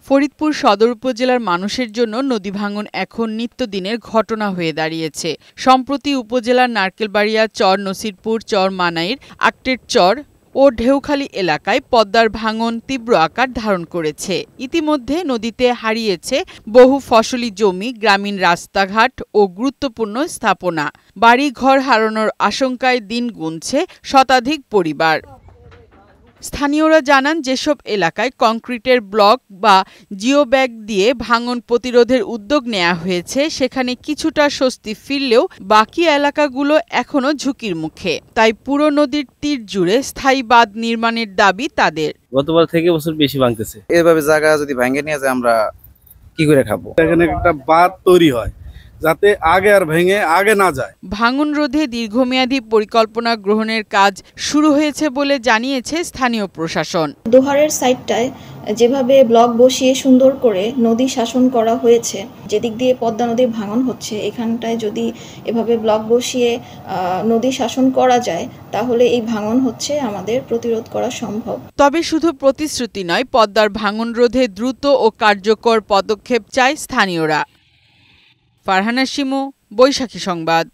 ফরিদপুর সদর উপজেলার মানুষের জন্য নদী ভাঙন এখন নিত্যদিনের ঘটনা হয়ে দাঁড়িয়েছে। সম্প্রতি উপজেলার নারকেলবাড়িয়া চর, নসিরপুর চর, মানাইর আক্টের চর ও ঢেউখালী এলাকায় পদ্মার ভাঙন তীব্র আকার ধারণ করেছে। ইতিমধ্যে নদীতে হারিয়েছে বহু ফসলি জমি, গ্রামীণ রাস্তাঘাট ও গুরুত্বপূর্ণ স্থাপনা। বাড়ি ঘর হারানোর আশঙ্কায় দিন গুনছে শতাধিক পরিবার। স্থানীয়রা জানান, যেসব এলাকায় কংক্রিটের ব্লক বা জিওব্যাগ দিয়ে ভাঙন প্রতিরোধের উদ্যোগ নেওয়া হয়েছে সেখানে কিছুটা স্বস্তি ফিরলেও বাকি এলাকাগুলো এখনো ঝুঁকির মুখে। তাই পুরো নদীর তীর জুড়ে স্থায়ী বাঁধ নির্মাণের দাবি তাদের। গতবার থেকে বছর বেশি ভাঙতেছে। এভাবে জায়গা যদি ভাঙে নিয়ে যায় আমরা কি করে খাবো? এখানে একটা বাঁধ তৈরি হয় যাতে আগে আর ভেঙে আগে না যায়। ভাঙন রোধে দীর্ঘমেয়াদী পরিকল্পনা গ্রহণের কাজ শুরু হয়েছে বলে জানিয়েছে স্থানীয় প্রশাসন। দোহারের সাইডটায় যেভাবে ব্লক বসিয়ে সুন্দর করে নদী শাসন করা হয়েছে, যেদিক দিয়ে পদ্মা নদীর ভাঙন হচ্ছে, এখানটায় যদি এভাবে ব্লক বসিয়ে নদী শাসন করা যায় তাহলে এই ভাঙন আমাদের প্রতিরোধ করা সম্ভব। তবে শুধু প্রতিশ্রুতি নয়, পদ্মার ভাঙন রোধে দ্রুত ও কার্যকর পদক্ষেপ চায় স্থানীয়রা। ফারহানা শিমু, বৈশাখী সংবাদ।